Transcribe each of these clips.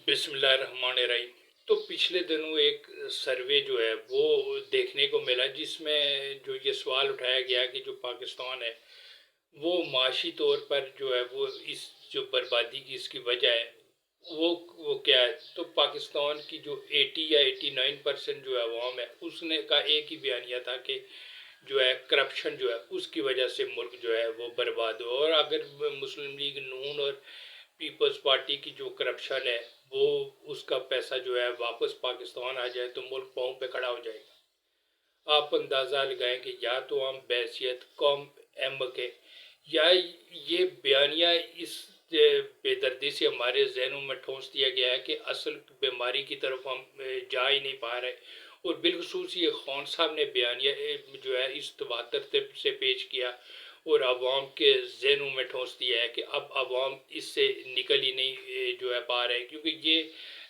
बिस्मिल्लाह रहमान रहीम। तो पिछले दिनों एक सर्वे जो है वो देखने को मिला, जिसमें जो ये सवाल उठाया गया कि जो पाकिस्तान है वो माशी तौर पर जो है वो इस जो बर्बादी की इसकी वजह है वो क्या है। तो पाकिस्तान की जो 80 या 89% जो अवाम है उसने का एक ही बयानिया था कि जो है करप्शन जो है उसकी वजह से मुल्क जो है वो बर्बाद हो। और अगर मुस्लिम लीग नून और पीपल्स पार्टी की जो करप्शन है वो उसका पैसा जो है वापस पाकिस्तान आ जाए तो मुल्क पाँव पे खड़ा हो जाएगा। आप अंदाज़ा लगाएं कि या तो हम बहसीत कौम एम के या ये बयानिया इस बेदर्दी से हमारे जहनों में ठोंस दिया गया है कि असल बीमारी की तरफ हम जा ही नहीं पा रहे। और बिलखसूस ये खान साहब ने बयानिया जो है इस तवातर से पेश किया और आवाम के जहनों में ठोंस दिया है कि अब आवाम इससे निकल ही नहीं जो है पा रहे हैं, क्योंकि ये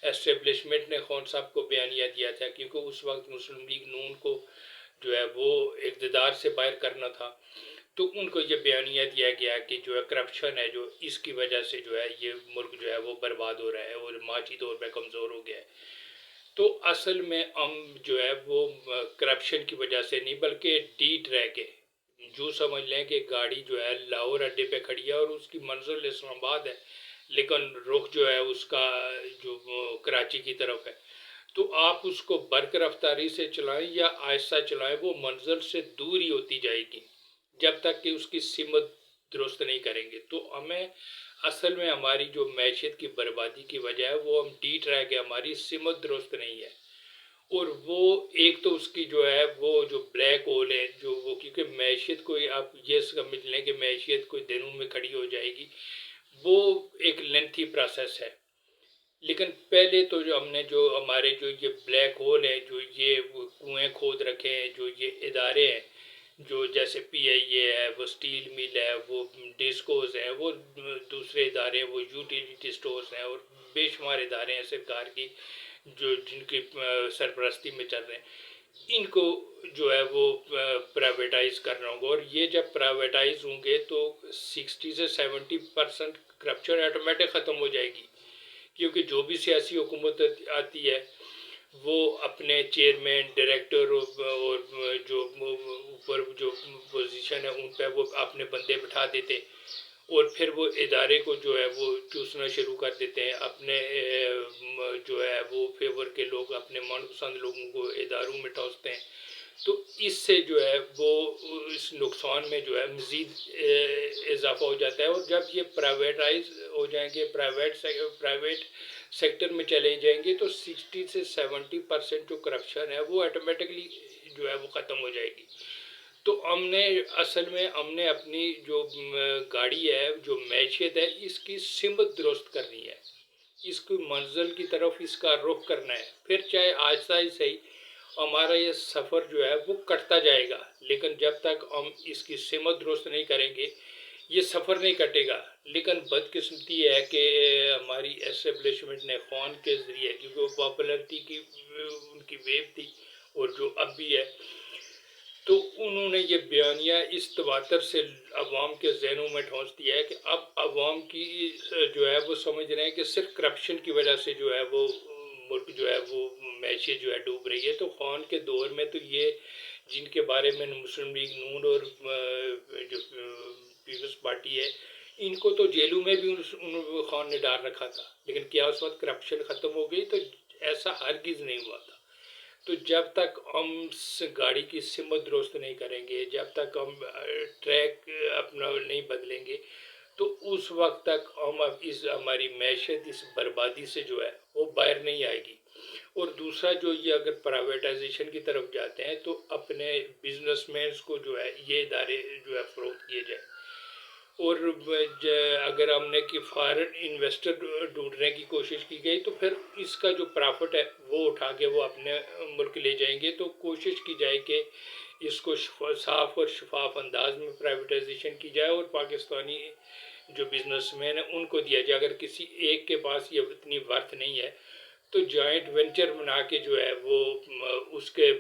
एस्टेब्लिशमेंट ने खान साहब को बयानिया दिया था, क्योंकि उस वक्त मुस्लिम लीग नून को जो है वो इक़्तिदार से बाहर करना था। तो उनको ये बयानिया दिया गया कि जो है करप्शन है जो इसकी वजह से जो है ये मुल्क जो है वो बर्बाद हो रहा है और माशी तौर पर कमज़ोर हो गया है। तो असल में हम जो है वो करप्शन की वजह से नहीं बल्कि डी ट्रैक है। जो समझ लें कि गाड़ी जो है लाहौर अड्डे पे खड़ी है और उसकी मंजिल इस्लामाबाद है, लेकिन रुख जो है उसका जो कराची की तरफ है। तो आप उसको बर्क रफ्तारी से चलाएं या आहिस्ता चलाएं, वो मंजिल से दूर ही होती जाएगी जब तक कि उसकी सिमत दुरुस्त नहीं करेंगे। तो हमें असल में हमारी जो मैशियत की बर्बादी की वजह है वो हम डी ट्रैक है, हमारी सिमत दुरुस्त नहीं है। और वो एक तो उसकी जो है वो जो ब्लैक होल है जो वो, क्योंकि मैशियत कोई आप ये समझ लें कि मैशियत कोई दिनों में खड़ी हो जाएगी, वो एक लेंथी प्रोसेस है। लेकिन पहले तो जो हमने जो हमारे जो ये ब्लैक होल है जो ये कुएं खोद रखे हैं, जो ये इदारे हैं जो जैसे PIA है, वो स्टील मिल है, वो डिस्कोज हैं, वो दूसरे इदारे वो यूटिलिटी स्टोर्स हैं और बेशुमार इदारे हैं सरकार की जो जिनकी सरपरस्ती में चल रहे हैं। इनको जो है वो प्राइवेटाइज करना होगा और ये जब प्राइवेटाइज होंगे तो 60 से 70% करप्शन ऑटोमेटिक ख़त्म हो जाएगी, क्योंकि जो भी सियासी हुकूमत आती है वो अपने चेयरमैन डायरेक्टर और जो ऊपर जो पोजीशन है उन पर वो अपने बंदे बिठा देते और फिर वो इदारे को जो है वो चूसना शुरू कर देते हैं। अपने जो है वो फेवर के लोग अपने मनपसंद लोगों को इदारों में ठोसते हैं। तो इससे जो है वो इस नुकसान में जो है मज़ीद इजाफा हो जाता है। और जब ये प्राइवेटाइज हो जाएंगे, प्राइवेट सेक्टर में चले जाएंगे तो 60 से 70% जो करप्शन है वो ऑटोमेटिकली जो है वो ख़त्म हो जाएगी। तो हमने अपनी जो गाड़ी है जो मैशियत है इसकी सिमत दुरुस्त करनी है, इसकी मंजिल की तरफ इसका रुख करना है। फिर चाहे आहिस्ता ही सही हमारा ये सफ़र जो है वो कटता जाएगा, लेकिन जब तक हम इसकी सिमत दुरुस्त नहीं करेंगे ये सफ़र नहीं कटेगा। लेकिन बदकिस्मती है कि हमारी एस्टेब्लिशमेंट ने खान के ज़रिए, क्योंकि वो पॉपुलरिटी की उनकी वेव थी और जो अब भी है, तो उन्होंने ये बयानिया इस तवातर से अवाम के जहनों में ठोंस दिया है कि अब अवाम की जो है वो समझ रहे हैं कि सिर्फ करप्शन की वजह से जो है वो मुल्क जो है वो मैशियत जो है डूब रही है। तो खान के दौर में तो ये जिनके बारे में मुस्लिम लीग नून और जो पीपल्स पार्टी है इनको तो जेलों में भी उन खान ने डाल रखा था, लेकिन क्या उस वक्त करप्शन ख़त्म हो गई? तो ऐसा हरगिज़ नहीं हुआ था। तो जब तक हम गाड़ी की सिमत दुरुस्त नहीं करेंगे, जब तक हम ट्रैक अपना नहीं बदलेंगे, तो उस वक्त तक हम अब इस हमारी मैशियत इस बर्बादी से जो है वो बाहर नहीं आएगी। और दूसरा जो ये अगर प्राइवेटाइजेशन की तरफ जाते हैं तो अपने बिजनेसमैन को जो है ये इदारे जो है फ़रोख्त किए जाए। और अगर हमने कि फॉरेन इन्वेस्टर ढूंढने की कोशिश की गई तो फिर इसका जो प्रॉफिट है वो उठा के वो अपने मुल्क ले जाएंगे। तो कोशिश की जाए कि इसको साफ और शफाफ अंदाज में प्राइवेटाइजेशन की जाए और पाकिस्तानी जो बिजनेसमैन है उनको दिया जाए। अगर किसी एक के पास ये इतनी वर्थ नहीं है तो जॉइंट वेंचर बना के जो है वो उसके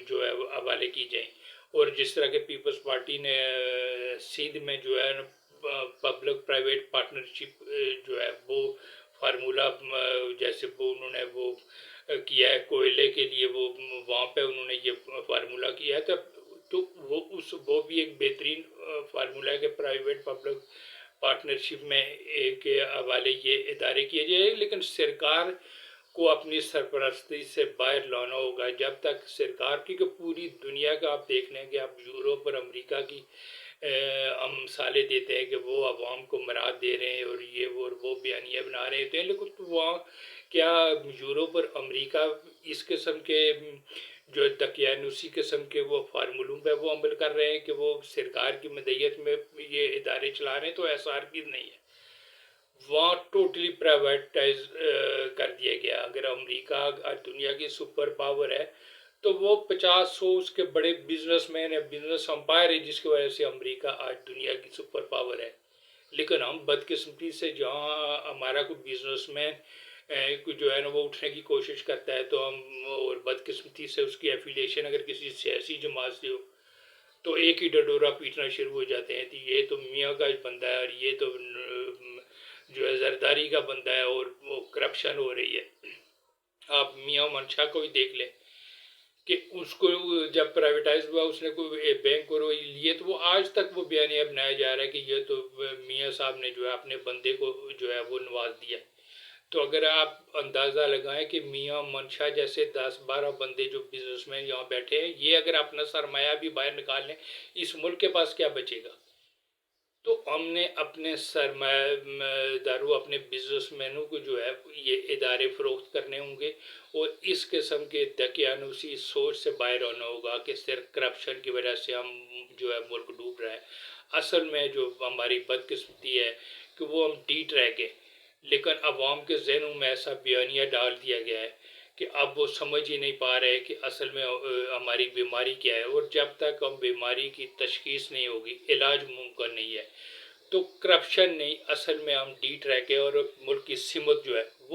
जो है हवाले की जाए। और जिस तरह के पीपल्स पार्टी ने सिंध में जो है पब्लिक प्राइवेट पार्टनरशिप जो है वो فارمولہ جیسے وہ انہوں نے وہ کیا ہے کوئلے کے لیے، وہ وہاں پہ انہوں نے یہ فارمولہ کیا ہے، تو وہ بھی ایک بہترین فارمولہ ہے کہ پرائیویٹ پبلک پارٹنرشپ میں ایک حوالے یہ ادارے کیے جائے، لیکن سرکار کو اپنی سرپرستی سے باہر لانا ہوگا. جب تک سرکار کی، کہ پوری دنیا کا آپ دیکھ لیں کہ آپ یورپ اور امریکہ کی ہم مثالیں دیتے ہیں کہ وہ عوام کو مراد دے رہے ہیں اور یہ وہ بیانیہ بنا رہے ہوتے ہیں، لیکن وہاں کیا یورپ اور امریکہ اس قسم کے جو دقیانوسی قسم کے وہ فارمولوں پہ وہ عمل کر رہے ہیں کہ وہ سرکار کی مدعیت میں یہ ادارے چلا رہے ہیں؟ تو ایسا ہرگز نہیں ہے. وہاں ٹوٹلی پرائیویٹائز کر دیا گیا. اگر امریکہ دنیا کی سپر پاور ہے تو وہ 50-100 اس کے بڑے بزنس مین ہیں، بزنس امپائر ہے، جس کی وجہ سے امریکہ آج دنیا کی سپر پاور ہے. لیکن ہم بدقسمتی سے جہاں ہمارا کوئی بزنس مین جو ہے نا وہ اٹھنے کی کوشش کرتا ہے تو ہم، اور بدقسمتی سے اس کی ایفیلیشن اگر کسی سیاسی جماعت سے ہو تو ایک ہی ڈڈورا پیٹنا شروع ہو جاتے ہیں کہ یہ تو میاں کا بندہ ہے اور یہ تو جو ہے زرداری کا بندہ ہے اور وہ کرپشن ہو رہی ہے. آپ میاں منشا کو بھی دیکھ لیں کہ اس کو جب پرائیویٹائز ہوا اس نے کوئی بینک کو لیے تو وہ آج تک وہ بیانیہ بنایا جا رہا ہے کہ یہ تو میاں صاحب نے جو ہے اپنے بندے کو جو ہے وہ نواز دیا. تو اگر آپ اندازہ لگائیں کہ میاں منشا جیسے 10-12 بندے جو بزنس مین یہاں بیٹھے ہیں، یہ اگر اپنا سرمایہ بھی باہر نکال لیں، اس ملک کے پاس کیا بچے گا؟ تو ہم نے اپنے سرمایہ داروں، اپنے بزنس مینوں کو جو ہے یہ ادارے فروخت کرنے ہوں گے اور اس قسم کے دقیانوسی سوچ سے باہر ہونا ہوگا کہ صرف کرپشن کی وجہ سے ہم جو ہے ملک ڈوب رہا ہے. اصل میں جو ہماری بدقسمتی ہے کہ وہ ہم ڈی ٹریک ہیں، لیکن عوام کے ذہنوں میں ایسا بیانیہ ڈال دیا گیا ہے کہ اب وہ سمجھ ہی نہیں پا رہے کہ اصل میں ہماری بیماری کیا ہے. اور جب تک ہم بیماری کی تشخیص نہیں ہوگی، علاج ممکن نہیں ہے. تو کرپشن نہیں، اصل میں ہم ڈی ٹریک ہے اور ملک کی سمت جو ہے وہ